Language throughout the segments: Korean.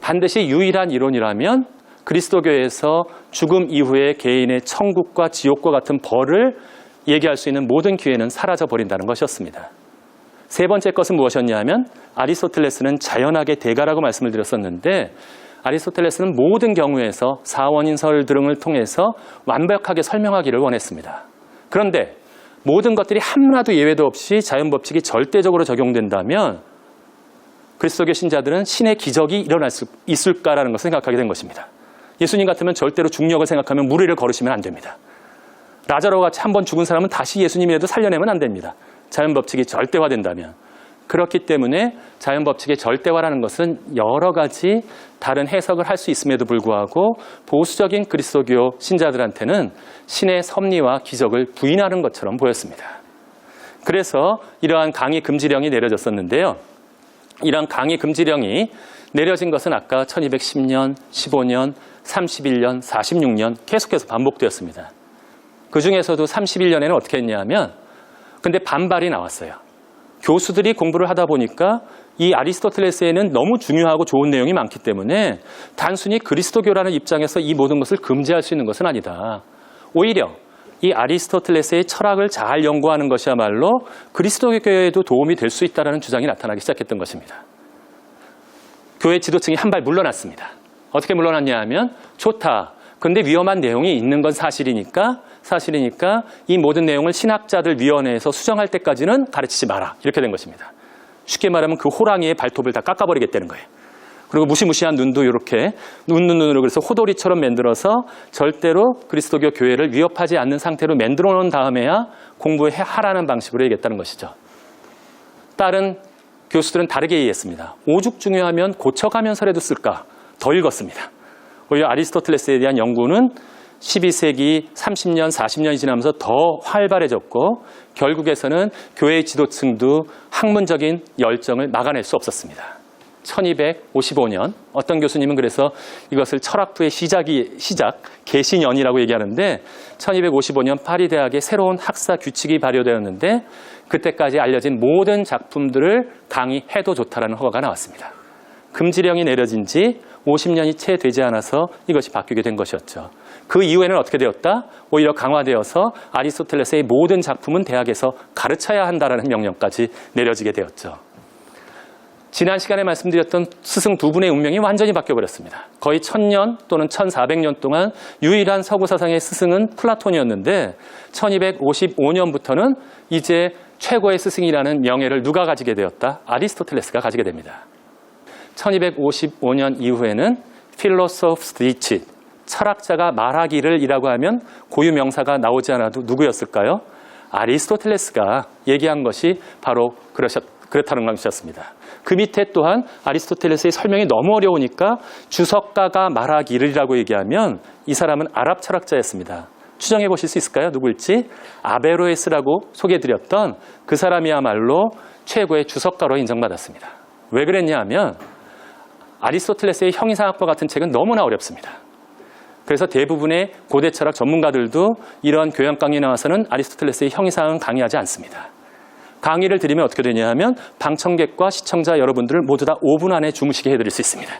반드시 유일한 이론이라면 그리스도교에서 죽음 이후에 개인의 천국과 지옥과 같은 벌을 얘기할 수 있는 모든 기회는 사라져버린다는 것이었습니다. 세 번째 것은 무엇이었냐 하면 아리스토텔레스는 자연학의 대가라고 말씀을 드렸었는데 아리스토텔레스는 모든 경우에서 사원인설 등을 통해서 완벽하게 설명하기를 원했습니다. 그런데 모든 것들이 하나도 예외도 없이 자연법칙이 절대적으로 적용된다면 그리스도교 신자들은 신의 기적이 일어날 수 있을까라는 것을 생각하게 된 것입니다. 예수님 같으면 절대로 중력을 생각하면 물 위를 걸으시면 안 됩니다. 라자로와 같이 한번 죽은 사람은 다시 예수님이라도 살려내면 안 됩니다. 자연법칙이 절대화된다면. 그렇기 때문에 자연법칙의 절대화라는 것은 여러 가지 다른 해석을 할 수 있음에도 불구하고 보수적인 그리스도교 신자들한테는 신의 섭리와 기적을 부인하는 것처럼 보였습니다. 그래서 이러한 강의 금지령이 내려졌었는데요. 이러한 강의 금지령이 내려진 것은 아까 1210년, 15년, 31년, 46년 계속해서 반복되었습니다. 그 중에서도 31년에는 어떻게 했냐면 근데 반발이 나왔어요. 교수들이 공부를 하다 보니까 이 아리스토텔레스에는 너무 중요하고 좋은 내용이 많기 때문에 단순히 그리스도교라는 입장에서 이 모든 것을 금지할 수 있는 것은 아니다. 오히려 이 아리스토텔레스의 철학을 잘 연구하는 것이야말로 그리스도교에도 도움이 될 수 있다는 주장이 나타나기 시작했던 것입니다. 교회 지도층이 한 발 물러났습니다. 어떻게 물러났냐 하면 좋다. 근데 위험한 내용이 있는 건 사실이니까 이 모든 내용을 신학자들 위원회에서 수정할 때까지는 가르치지 마라. 이렇게 된 것입니다. 쉽게 말하면 그 호랑이의 발톱을 다 깎아버리겠다는 거예요. 그리고 무시무시한 눈도 이렇게 눈으로 그래서 호돌이처럼 만들어서 절대로 그리스도교 교회를 위협하지 않는 상태로 만들어 놓은 다음에야 공부하라는 방식으로 얘기했다는 것이죠. 다른 교수들은 다르게 이해했습니다. 오죽 중요하면 고쳐가면서라도 쓸까? 더 읽었습니다. 오히려 아리스토텔레스에 대한 연구는 12세기 30년, 40년이 지나면서 더 활발해졌고 결국에서는 교회의 지도층도 학문적인 열정을 막아낼 수 없었습니다. 1255년 어떤 교수님은 그래서 이것을 철학부의 시작, 개시년이라고 얘기하는데 1255년 파리 대학의 새로운 학사 규칙이 발효되었는데 그때까지 알려진 모든 작품들을 강의해도 좋다라는 허가가 나왔습니다. 금지령이 내려진 지 50년이 채 되지 않아서 이것이 바뀌게 된 것이었죠. 그 이후에는 어떻게 되었다? 오히려 강화되어서 아리스토텔레스의 모든 작품은 대학에서 가르쳐야 한다라는 명령까지 내려지게 되었죠. 지난 시간에 말씀드렸던 스승 두 분의 운명이 완전히 바뀌어버렸습니다. 거의 1000년 또는 1400년 동안 유일한 서구 사상의 스승은 플라톤이었는데 1255년부터는 이제 최고의 스승이라는 명예를 누가 가지게 되었다? 아리스토텔레스가 가지게 됩니다. 1255년 이후에는 필로소프스 디치, 철학자가 말하기를 이라고 하면 고유 명사가 나오지 않아도 누구였을까요? 아리스토텔레스가 얘기한 것이 바로 그렇다는 것이었습니다. 그 밑에 또한 아리스토텔레스의 설명이 너무 어려우니까 주석가가 말하기를이라고 얘기하면 이 사람은 아랍 철학자였습니다. 추정해 보실 수 있을까요? 누구일지? 아베로에스라고 소개해드렸던 그 사람이야말로 최고의 주석가로 인정받았습니다. 왜 그랬냐 하면 아리스토텔레스의 형이상학과 같은 책은 너무나 어렵습니다. 그래서 대부분의 고대 철학 전문가들도 이러한 교양 강의 나와서는 아리스토텔레스의 형이상은 강의하지 않습니다. 강의를 드리면 어떻게 되냐 하면 방청객과 시청자 여러분들을 모두 다 5분 안에 주무시게 해드릴 수 있습니다.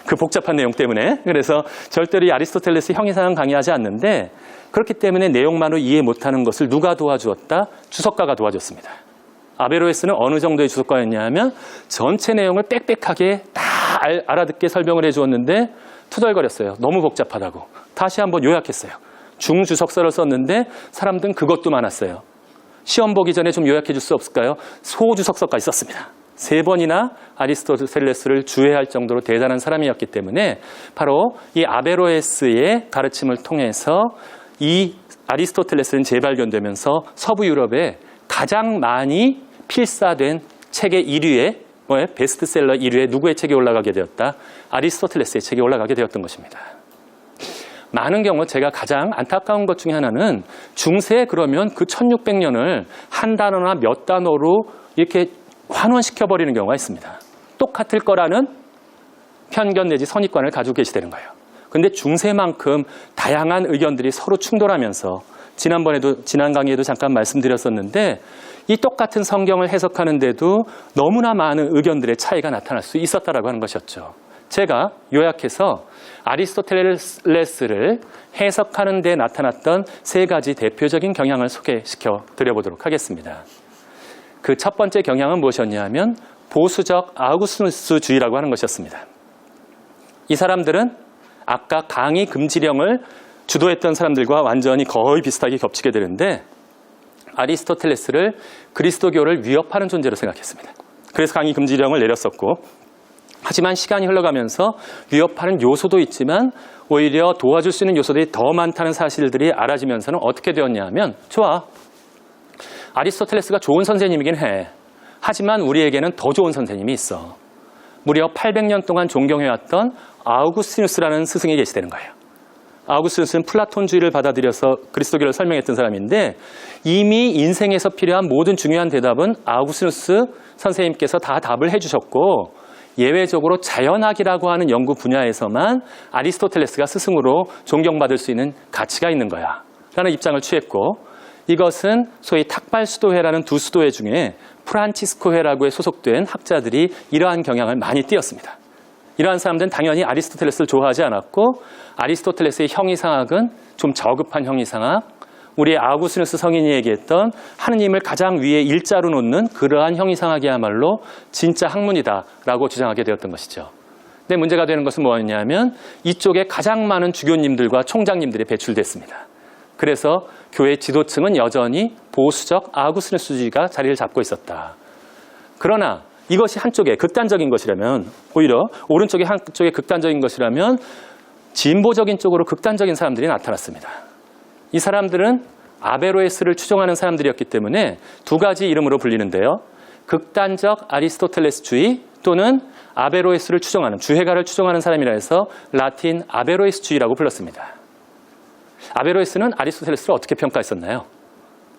그 복잡한 내용 때문에. 그래서 절대로 이 아리스토텔레스 형이상은 강의하지 않는데 그렇기 때문에 내용만으로 이해 못하는 것을 누가 도와주었다? 주석가가 도와줬습니다. 아베로에스는 어느 정도의 주석가였냐 하면 전체 내용을 빽빽하게 다 알아듣게 설명을 해주었는데 투덜거렸어요. 너무 복잡하다고. 다시 한번 요약했어요. 중주석서를 썼는데 사람들은 그것도 많았어요. 시험 보기 전에 좀 요약해 줄 수 없을까요? 소주석서까지 썼습니다. 3번이나 아리스토텔레스를 주해할 정도로 대단한 사람이었기 때문에 바로 이 아베로에스의 가르침을 통해서 이 아리스토텔레스는 재발견되면서 서부 유럽에 가장 많이 필사된 책의 1위에 베스트셀러 1위에 누구의 책이 올라가게 되었다? 아리스토텔레스의 책이 올라가게 되었던 것입니다. 많은 경우 제가 가장 안타까운 것 중에 하나는 중세에 그러면 그 1600년을 한 단어나 몇 단어로 이렇게 환원시켜버리는 경우가 있습니다. 똑같을 거라는 편견 내지 선입관을 가지고 계시다는 거예요. 그런데 중세만큼 다양한 의견들이 서로 충돌하면서 지난 강의에도 잠깐 말씀드렸었는데 이 똑같은 성경을 해석하는데도 너무나 많은 의견들의 차이가 나타날 수 있었다라고 하는 것이었죠. 제가 요약해서 아리스토텔레스를 해석하는 데 나타났던 세 가지 대표적인 경향을 소개시켜 드려보도록 하겠습니다. 그 첫 번째 경향은 무엇이었냐면 보수적 아우구스누스주의라고 하는 것이었습니다. 이 사람들은 아까 강의 금지령을 주도했던 사람들과 완전히 거의 비슷하게 겹치게 되는데 아리스토텔레스를 그리스도교를 위협하는 존재로 생각했습니다. 그래서 강의 금지령을 내렸었고, 하지만 시간이 흘러가면서 위협하는 요소도 있지만 오히려 도와줄 수 있는 요소들이 더 많다는 사실들이 알아지면서는 어떻게 되었냐 하면, 좋아, 아리스토텔레스가 좋은 선생님이긴 해. 하지만 우리에게는 더 좋은 선생님이 있어. 무려 800년 동안 존경해왔던 아우구스티누스라는 스승이 계시다는 거예요. 아우구스티누스는 플라톤주의를 받아들여서 그리스도교를 설명했던 사람인데, 이미 인생에서 필요한 모든 중요한 대답은 아우구스티누스 선생님께서 다 답을 해주셨고, 예외적으로 자연학이라고 하는 연구 분야에서만 아리스토텔레스가 스승으로 존경받을 수 있는 가치가 있는 거야 라는 입장을 취했고, 이것은 소위 탁발수도회라는 두 수도회 중에 프란치스코회라고에 소속된 학자들이 이러한 경향을 많이 띄었습니다. 이러한 사람들은 당연히 아리스토텔레스를 좋아하지 않았고, 아리스토텔레스의 형이상학은 좀 저급한 형이상학, 우리 아우구스티누스 성인이 얘기했던 하느님을 가장 위에 일자로 놓는 그러한 형이상학이야말로 진짜 학문이다라고 주장하게 되었던 것이죠. 근데 문제가 되는 것은 뭐였냐면 이쪽에 가장 많은 주교님들과 총장님들이 배출됐습니다. 그래서 교회 지도층은 여전히 보수적 아우구스티누스주의가 자리를 잡고 있었다. 그러나 이것이 한쪽에 극단적인 것이라면, 오히려 오른쪽에 한쪽에 극단적인 것이라면 진보적인 쪽으로 극단적인 사람들이 나타났습니다. 이 사람들은 아베로에스를 추종하는 사람들이었기 때문에 두 가지 이름으로 불리는데요. 극단적 아리스토텔레스주의 또는 아베로에스를 추종하는, 주회가를 추종하는 사람이라 해서 라틴 아베로에스주의라고 불렀습니다. 아베로에스는 아리스토텔레스를 어떻게 평가했었나요?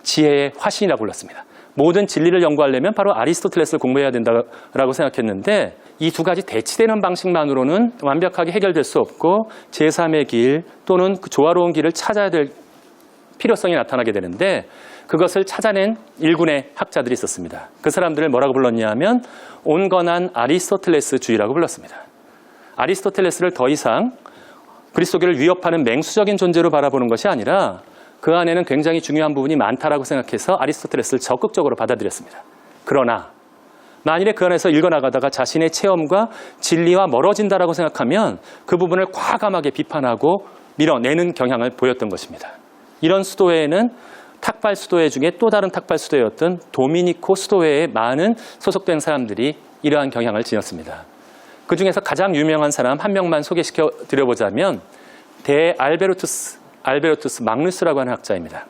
지혜의 화신이라고 불렀습니다. 모든 진리를 연구하려면 바로 아리스토텔레스를 공부해야 된다고 생각했는데, 이 두 가지 대치되는 방식만으로는 완벽하게 해결될 수 없고 제3의 길 또는 그 조화로운 길을 찾아야 될 필요성이 나타나게 되는데, 그것을 찾아낸 일군의 학자들이 있었습니다. 그 사람들을 뭐라고 불렀냐 하면 온건한 아리스토텔레스주의라고 불렀습니다. 아리스토텔레스를 더 이상 그리스도교를 위협하는 맹수적인 존재로 바라보는 것이 아니라 그 안에는 굉장히 중요한 부분이 많다라고 생각해서 아리스토텔레스를 적극적으로 받아들였습니다. 그러나 만일에 그 안에서 읽어나가다가 자신의 체험과 진리와 멀어진다라고 생각하면 그 부분을 과감하게 비판하고 밀어내는 경향을 보였던 것입니다. 이런 수도회에는 탁발 수도회 중에 또 다른 탁발 수도회였던 도미니코 수도회에 많은 소속된 사람들이 이러한 경향을 지녔습니다. 그 중에서 가장 유명한 사람 한 명만 소개시켜 드려보자면 알베르투스 마그누스라고 하는 학자입니다.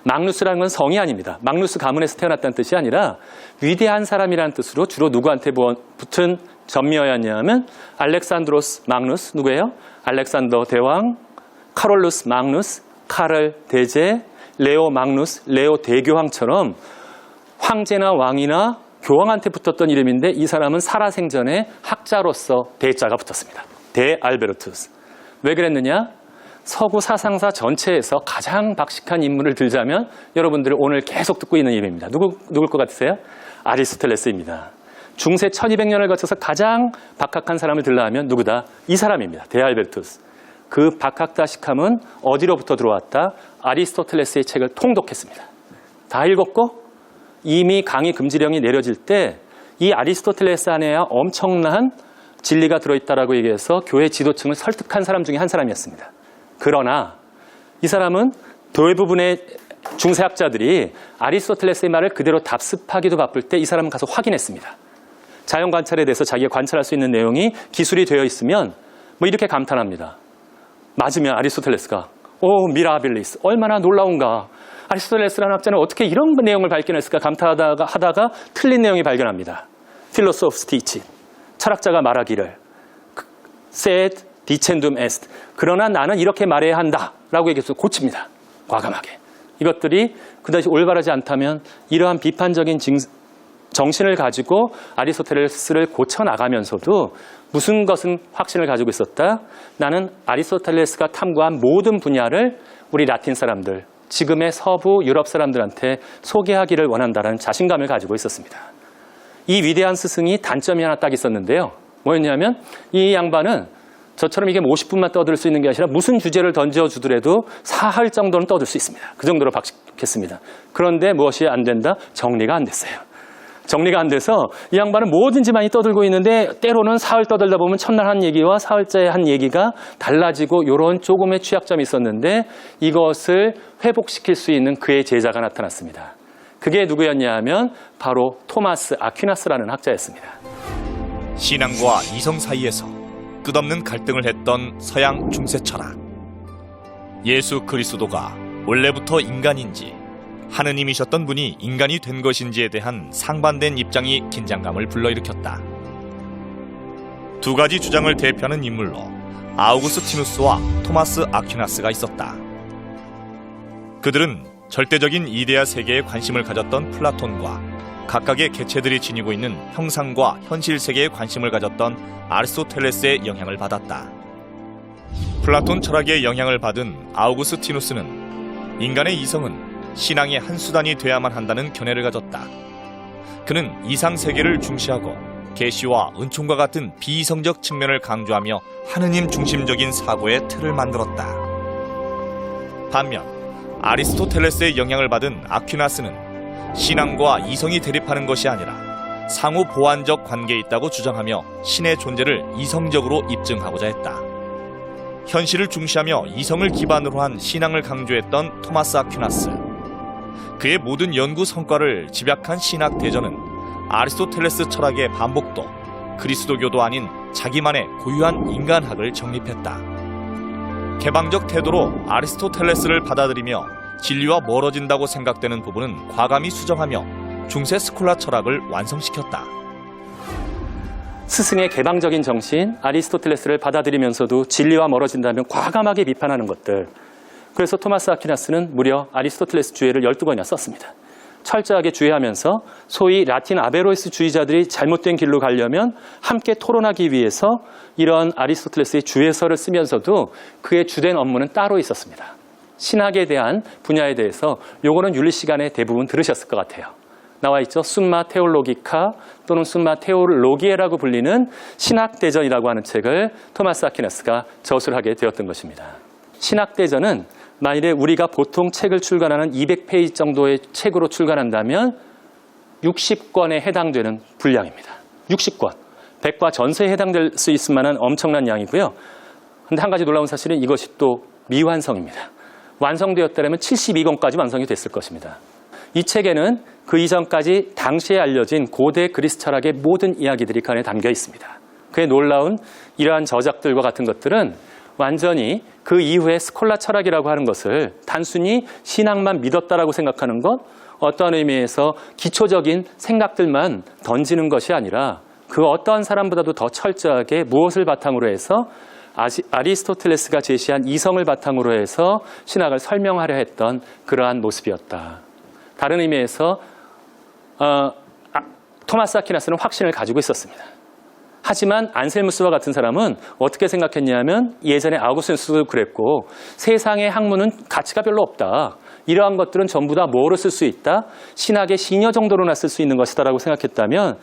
마그누스라는 건 성이 아닙니다. 마그누스 가문에서 태어났다는 뜻이 아니라 위대한 사람이라는 뜻으로 주로 누구한테 붙은 전미어였냐면 알렉산드로스 마그누스, 누구예요? 알렉산더 대왕, 카롤루스 마그누스, 카를 대제, 레오 마그누스, 레오 대교황처럼 황제나 왕이나 교황한테 붙었던 이름인데, 이 사람은 살아생전에 학자로서 대자가 붙었습니다. 대알베르투스. 왜 그랬느냐? 서구 사상사 전체에서 가장 박식한 인물을 들자면 여러분들이 오늘 계속 듣고 있는 이름입니다. 누굴 것 같으세요? 아리스토텔레스입니다. 중세 1200년을 거쳐서 가장 박학한 사람을 들라 하면 누구다? 이 사람입니다. 대알베르투스. 그 박학다식함은 어디로부터 들어왔다? 아리스토텔레스의 책을 통독했습니다. 다 읽었고 이미 강의 금지령이 내려질 때 이 아리스토텔레스 안에야 엄청난 진리가 들어있다라고 얘기해서 교회 지도층을 설득한 사람 중에 한 사람이었습니다. 그러나 이 사람은 대부분의 중세학자들이 아리스토텔레스의 말을 그대로 답습하기도 바쁠 때 이 사람은 가서 확인했습니다. 자연 관찰에 대해서 자기가 관찰할 수 있는 내용이 기술이 되어 있으면 뭐 이렇게 감탄합니다. 맞으면 아리스토텔레스가 미라빌리스, 얼마나 놀라운가. 아리스토텔레스라는 학자는 어떻게 이런 내용을 발견했을까 감탄하다가 틀린 내용이 발견합니다. 필로소프스 티치, 철학자가 말하기를 sed dicendum est, 그러나 나는 이렇게 말해야 한다라고 얘기해서 고칩니다. 과감하게. 이것들이 그다지 올바르지 않다면 이러한 비판적인 정신을 가지고 아리스토텔레스를 고쳐나가면서도 무슨 것은 확신을 가지고 있었다? 나는 아리스토텔레스가 탐구한 모든 분야를 우리 라틴 사람들, 지금의 서부 유럽 사람들한테 소개하기를 원한다는 자신감을 가지고 있었습니다. 이 위대한 스승이 단점이 하나 딱 있었는데요. 뭐였냐면 이 양반은 저처럼 이게 50분만 떠들 수 있는 게 아니라 무슨 주제를 던져주더라도 사할 정도는 떠들 수 있습니다. 그 정도로 박식했습니다. 그런데 무엇이 안 된다? 정리가 안 됐어요. 정리가 안 돼서 이 양반은 뭐든지 많이 떠들고 있는데 때로는 사흘 떠들다 보면 첫날 한 얘기와 사흘째 한 얘기가 달라지고 이런 조금의 취약점이 있었는데 이것을 회복시킬 수 있는 그의 제자가 나타났습니다. 그게 누구였냐 하면 바로 토마스 아퀴나스라는 학자였습니다. 신앙과 이성 사이에서 끝없는 갈등을 했던 서양 중세 철학. 예수 그리스도가 원래부터 인간인지 하느님이셨던 분이 인간이 된 것인지에 대한 상반된 입장이 긴장감을 불러일으켰다. 두 가지 주장을 대표하는 인물로 아우구스티누스와 토마스 아퀴나스가 있었다. 그들은 절대적인 이데아 세계에 관심을 가졌던 플라톤과 각각의 개체들이 지니고 있는 형상과 현실 세계에 관심을 가졌던 아리스토텔레스의 영향을 받았다. 플라톤 철학의 영향을 받은 아우구스티누스는 인간의 이성은 신앙의 한 수단이 돼야만 한다는 견해를 가졌다. 그는 이상 세계를 중시하고 계시와 은총과 같은 비이성적 측면을 강조하며 하느님 중심적인 사고의 틀을 만들었다. 반면 아리스토텔레스의 영향을 받은 아퀴나스는 신앙과 이성이 대립하는 것이 아니라 상호 보완적 관계에 있다고 주장하며 신의 존재를 이성적으로 입증하고자 했다. 현실을 중시하며 이성을 기반으로 한 신앙을 강조했던 토마스 아퀴나스. 그의 모든 연구 성과를 집약한 신학 대전은 아리스토텔레스 철학의 반복도, 그리스도교도 아닌 자기만의 고유한 인간학을 정립했다. 개방적 태도로 아리스토텔레스를 받아들이며 진리와 멀어진다고 생각되는 부분은 과감히 수정하며 중세 스콜라 철학을 완성시켰다. 스승의 개방적인 정신, 아리스토텔레스를 받아들이면서도 진리와 멀어진다면 과감하게 비판하는 것들. 그래서 토마스 아퀴나스는 무려 아리스토텔레스 주해를 12권이나 썼습니다. 철저하게 주해하면서 소위 라틴 아베로이스 주의자들이 잘못된 길로 가려면 함께 토론하기 위해서 이런 아리스토텔레스의 주해서를 쓰면서도 그의 주된 업무는 따로 있었습니다. 신학에 대한 분야에 대해서 요거는 윤리 시간에 대부분 들으셨을 것 같아요. 나와 있죠. 숨마 테올로기카 또는 숨마 테올로기에라고 불리는 신학대전이라고 하는 책을 토마스 아퀴나스가 저술하게 되었던 것입니다. 신학대전은 만일에 우리가 보통 책을 출간하는 200페이지 정도의 책으로 출간한다면 60권에 해당되는 분량입니다. 60권. 백과 전서에 해당될 수 있을 만한 엄청난 양이고요. 그런데 한 가지 놀라운 사실은 이것이 또 미완성입니다. 완성되었다면 72권까지 완성이 됐을 것입니다. 이 책에는 그 이전까지 당시에 알려진 고대 그리스 철학의 모든 이야기들이 그 안에 담겨 있습니다. 그의 놀라운 이러한 저작들과 같은 것들은 완전히 그 이후에 스콜라 철학이라고 하는 것을 단순히 신앙만 믿었다라고 생각하는 것, 어떠한 의미에서 기초적인 생각들만 던지는 것이 아니라 그 어떠한 사람보다도 더 철저하게 무엇을 바탕으로 해서 아리스토텔레스가 제시한 이성을 바탕으로 해서 신학을 설명하려 했던 그러한 모습이었다. 다른 의미에서 토마스 아퀴나스는 확신을 가지고 있었습니다. 하지만 안셀무스와 같은 사람은 어떻게 생각했냐면 예전에 아우구스티누스도 그랬고 세상의 학문은 가치가 별로 없다. 이러한 것들은 전부 다 뭐로 쓸 수 있다? 신학의 시녀 정도로나 쓸 수 있는 것이다라고 생각했다면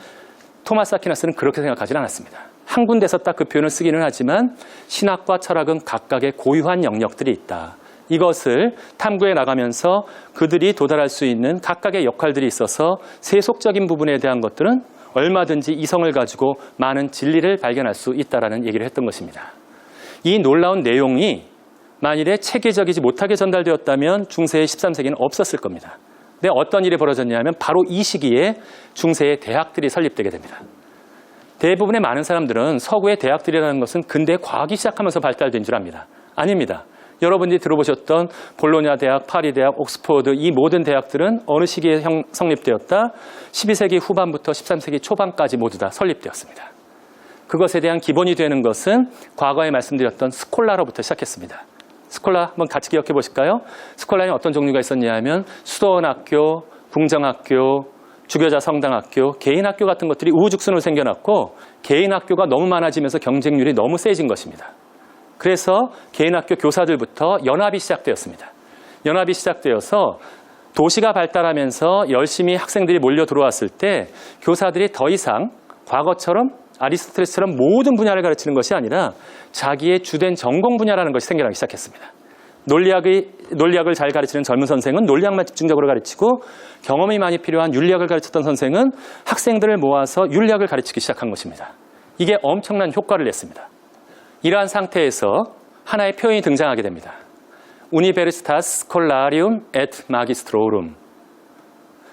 토마스 아퀴나스는 그렇게 생각하지는 않았습니다. 한 군데서 딱 그 표현을 쓰기는 하지만 신학과 철학은 각각의 고유한 영역들이 있다. 이것을 탐구해 나가면서 그들이 도달할 수 있는 각각의 역할들이 있어서 세속적인 부분에 대한 것들은 얼마든지 이성을 가지고 많은 진리를 발견할 수 있다라는 얘기를 했던 것입니다. 이 놀라운 내용이 만일에 체계적이지 못하게 전달되었다면 중세의 13세기는 없었을 겁니다. 근데 어떤 일이 벌어졌냐면 바로 이 시기에 중세의 대학들이 설립되게 됩니다. 대부분의 많은 사람들은 서구의 대학들이라는 것은 근대 과학이 시작하면서 발달된 줄 압니다. 아닙니다. 여러분들이 들어보셨던 볼로냐 대학, 파리 대학, 옥스퍼드 이 모든 대학들은 어느 시기에 성립되었다? 12세기 후반부터 13세기 초반까지 모두 다 설립되었습니다. 그것에 대한 기본이 되는 것은 과거에 말씀드렸던 스콜라로부터 시작했습니다. 스콜라 한번 같이 기억해 보실까요? 스콜라는 어떤 종류가 있었냐 하면 수도원학교, 궁정학교, 주교자 성당학교, 개인학교 같은 것들이 우후죽순으로 생겨났고 개인학교가 너무 많아지면서 경쟁률이 너무 세진 것입니다. 그래서 개인학교 교사들부터 연합이 시작되었습니다. 연합이 시작되어서 도시가 발달하면서 열심히 학생들이 몰려 들어왔을 때 교사들이 더 이상 과거처럼 아리스토텔레스처럼 모든 분야를 가르치는 것이 아니라 자기의 주된 전공 분야라는 것이 생겨나기 시작했습니다. 논리학을 잘 가르치는 젊은 선생은 논리학만 집중적으로 가르치고 경험이 많이 필요한 윤리학을 가르쳤던 선생은 학생들을 모아서 윤리학을 가르치기 시작한 것입니다. 이게 엄청난 효과를 냈습니다. 이러한 상태에서 하나의 표현이 등장하게 됩니다. Universitas Scholarum et Magistrorum.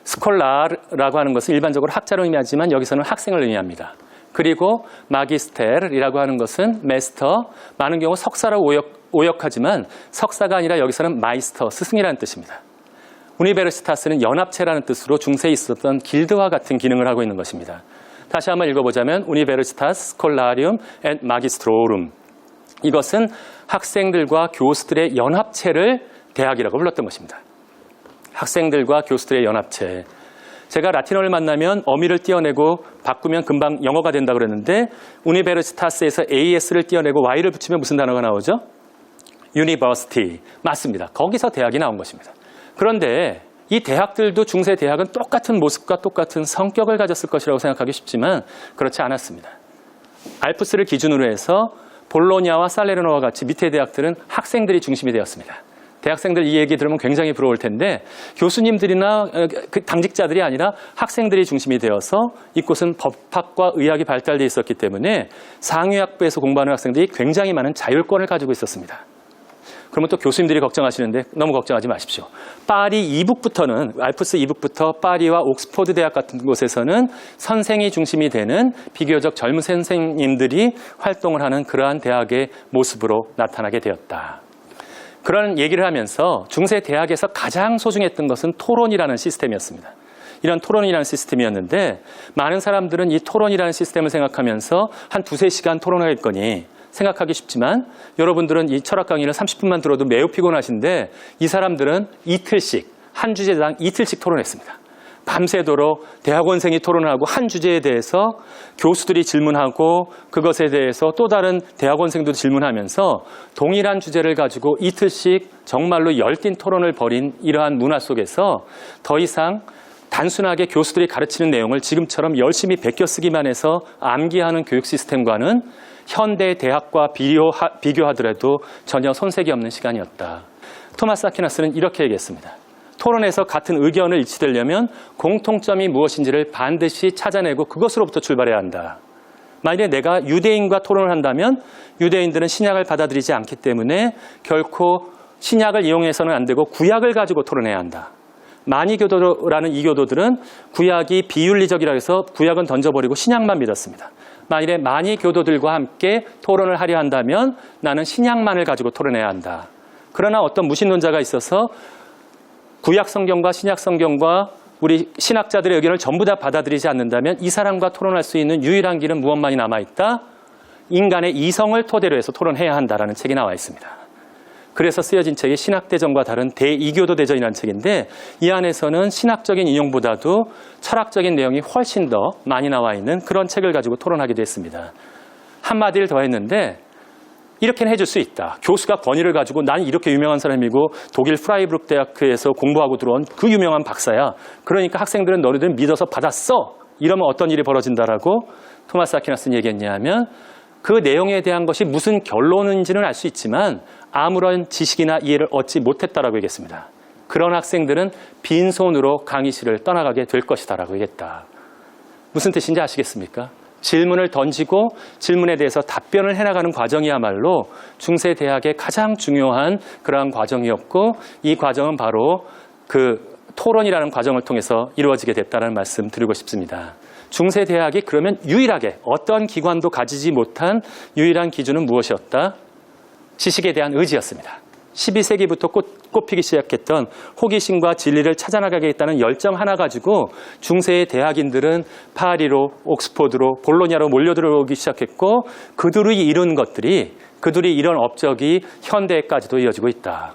스콜라라고 하는 것은 일반적으로 학자를 의미하지만 여기서는 학생을 의미합니다. 그리고 마기스텔이라고 하는 것은 메스터, 많은 경우 석사라고 오역하지만 석사가 아니라 여기서는 마이스터, 스승이라는 뜻입니다. 우니베르시타스는 연합체라는 뜻으로 중세에 있었던 길드와 같은 기능을 하고 있는 것입니다. 다시 한번 읽어보자면 Universitas Scholarum et Magistrorum. 이것은 학생들과 교수들의 연합체를 대학이라고 불렀던 것입니다. 학생들과 교수들의 연합체. 제가 라틴어를 만나면 어미를 띄어내고 바꾸면 금방 영어가 된다고 그랬는데 우니베르시타스에서 AS를 띄어내고 Y를 붙이면 무슨 단어가 나오죠? University. 맞습니다. 거기서 대학이 나온 것입니다. 그런데 이 대학들도 중세 대학은 똑같은 모습과 똑같은 성격을 가졌을 것이라고 생각하기 쉽지만 그렇지 않았습니다. 알프스를 기준으로 해서 볼로냐와 살레르노와 같이 밑에 대학들은 학생들이 중심이 되었습니다. 대학생들 이 얘기 들으면 굉장히 부러울 텐데 교수님들이나 당직자들이 아니라 학생들이 중심이 되어서 이곳은 법학과 의학이 발달되어 있었기 때문에 상위학부에서 공부하는 학생들이 굉장히 많은 자율권을 가지고 있었습니다. 그러면 또 교수님들이 걱정하시는데 너무 걱정하지 마십시오. 파리 이북부터는 알프스 이북부터 파리와 옥스퍼드 대학 같은 곳에서는 선생이 중심이 되는 비교적 젊은 선생님들이 활동을 하는 그러한 대학의 모습으로 나타나게 되었다. 그런 얘기를 하면서 중세 대학에서 가장 소중했던 것은 토론이라는 시스템이었습니다. 이런 토론이라는 시스템이었는데 많은 사람들은 이 토론이라는 시스템을 생각하면서 한 2-3시간 토론하겠거니 생각하기 쉽지만 여러분들은 이 철학 강의를 30분만 들어도 매우 피곤하신데 이 사람들은 이틀씩, 한 주제당 이틀씩 토론했습니다. 밤새도록 대학원생이 토론하고 한 주제에 대해서 교수들이 질문하고 그것에 대해서 또 다른 대학원생도 질문하면서 동일한 주제를 가지고 이틀씩 정말로 열띤 토론을 벌인 이러한 문화 속에서 더 이상 단순하게 교수들이 가르치는 내용을 지금처럼 열심히 베껴쓰기만 해서 암기하는 교육 시스템과는 현대 대학과 비교하더라도 전혀 손색이 없는 시간이었다. 토마스 아퀴나스는 이렇게 얘기했습니다. 토론에서 같은 의견을 일치되려면 공통점이 무엇인지를 반드시 찾아내고 그것으로부터 출발해야 한다. 만일에 내가 유대인과 토론을 한다면 유대인들은 신약을 받아들이지 않기 때문에 결코 신약을 이용해서는 안 되고 구약을 가지고 토론해야 한다. 만이교도라는 이교도들은 구약이 비윤리적이라 해서 구약은 던져버리고 신약만 믿었습니다. 만일에 만이교도들과 함께 토론을 하려 한다면 나는 신약만을 가지고 토론해야 한다. 그러나 어떤 무신론자가 있어서 구약 성경과 신약 성경과 우리 신학자들의 의견을 전부 다 받아들이지 않는다면 이 사람과 토론할 수 있는 유일한 길은 무엇만이 남아있다? 인간의 이성을 토대로 해서 토론해야 한다라는 책이 나와 있습니다. 그래서 쓰여진 책이 신학대전과 다른 대이교도 대전이라는 책인데 이 안에서는 신학적인 인용보다도 철학적인 내용이 훨씬 더 많이 나와 있는 그런 책을 가지고 토론하기도 했습니다. 한마디를 더 했는데 이렇게는 해줄 수 있다. 교수가 권위를 가지고 난 이렇게 유명한 사람이고 독일 프라이부르크 대학에서 공부하고 들어온 그 유명한 박사야. 그러니까 학생들은 너희들은 믿어서 받았어. 이러면 어떤 일이 벌어진다라고 토마스 아퀴나스는 얘기했냐 하면 그 내용에 대한 것이 무슨 결론인지는 알 수 있지만 아무런 지식이나 이해를 얻지 못했다라고 얘기했습니다. 그런 학생들은 빈손으로 강의실을 떠나가게 될 것이다라고 얘기했다. 무슨 뜻인지 아시겠습니까? 질문을 던지고 질문에 대해서 답변을 해나가는 과정이야말로 중세 대학의 가장 중요한 그러한 과정이었고 이 과정은 바로 그 토론이라는 과정을 통해서 이루어지게 됐다는 말씀 드리고 싶습니다. 중세 대학이 그러면 유일하게 어떤 기관도 가지지 못한 유일한 기준은 무엇이었다? 지식에 대한 의지였습니다. 12세기부터 꽃피기 시작했던 호기심과 진리를 찾아나가겠다는 열정 하나 가지고 중세의 대학인들은 파리로, 옥스퍼드로, 볼로냐로 몰려들어오기 시작했고 그들이 이룬 것들이, 그들이 이런 업적이 현대까지도 이어지고 있다.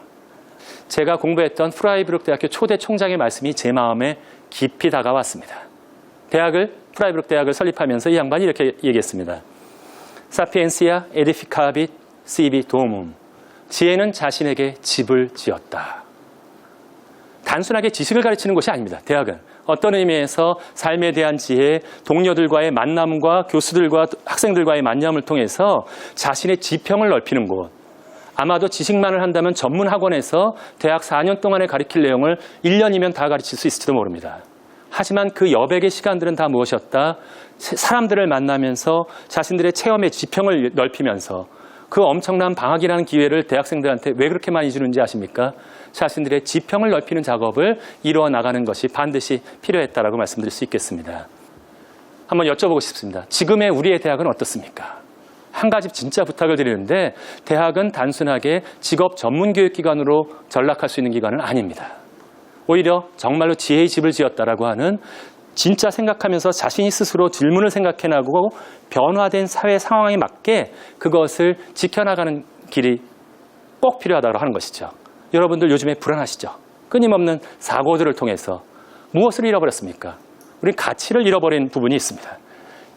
제가 공부했던 프라이부르크 대학교 초대 총장의 말씀이 제 마음에 깊이 다가왔습니다. 프라이부르크 대학을 설립하면서 이 양반이 이렇게 얘기했습니다. 사피엔시아 에디피카빗 시비 도문. 지혜는 자신에게 집을 지었다. 단순하게 지식을 가르치는 곳이 아닙니다. 대학은 어떤 의미에서 삶에 대한 지혜, 동료들과의 만남과 교수들과 학생들과의 만남을 통해서 자신의 지평을 넓히는 곳. 아마도 지식만을 한다면 전문 학원에서 대학 4년 동안에 가르칠 내용을 1년이면 다 가르칠 수 있을지도 모릅니다. 하지만 그 여백의 시간들은 다 무엇이었다? 사람들을 만나면서 자신들의 체험의 지평을 넓히면서 그 엄청난 방학이라는 기회를 대학생들한테 왜 그렇게 많이 주는지 아십니까? 자신들의 지평을 넓히는 작업을 이루어 나가는 것이 반드시 필요했다라고 말씀드릴 수 있겠습니다. 한번 여쭤보고 싶습니다. 지금의 우리의 대학은 어떻습니까? 한 가지 진짜 부탁을 드리는데 대학은 단순하게 직업 전문 교육기관으로 전락할 수 있는 기관은 아닙니다. 오히려 정말로 지혜의 집을 지었다라고 하는 진짜 생각하면서 자신이 스스로 질문을 생각해나가고 변화된 사회 상황에 맞게 그것을 지켜나가는 길이 꼭 필요하다고 하는 것이죠. 여러분들 요즘에 불안하시죠? 끊임없는 사고들을 통해서 무엇을 잃어버렸습니까? 우리는 가치를 잃어버린 부분이 있습니다.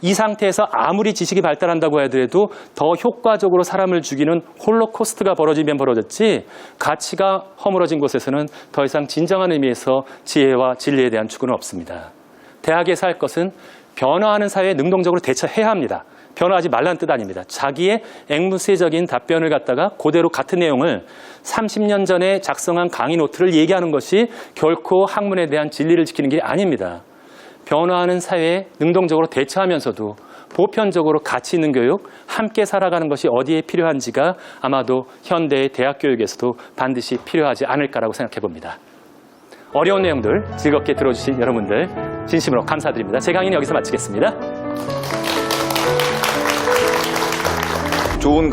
이 상태에서 아무리 지식이 발달한다고 하더라도 더 효과적으로 사람을 죽이는 홀로코스트가 벌어지면 벌어졌지 가치가 허물어진 곳에서는 더 이상 진정한 의미에서 지혜와 진리에 대한 추구는 없습니다. 대학에서 할 것은 변화하는 사회에 능동적으로 대처해야 합니다. 변화하지 말라는 뜻 아닙니다. 자기의 앵무새적인 답변을 갖다가 그대로 같은 내용을 30년 전에 작성한 강의 노트를 얘기하는 것이 결코 학문에 대한 진리를 지키는 게 아닙니다. 변화하는 사회에 능동적으로 대처하면서도 보편적으로 가치 있는 교육, 함께 살아가는 것이 어디에 필요한지가 아마도 현대의 대학 교육에서도 반드시 필요하지 않을까라고 생각해 봅니다. 어려운 내용들 즐겁게 들어주신 여러분들 진심으로 감사드립니다. 제 강의는 여기서 마치겠습니다. 좋은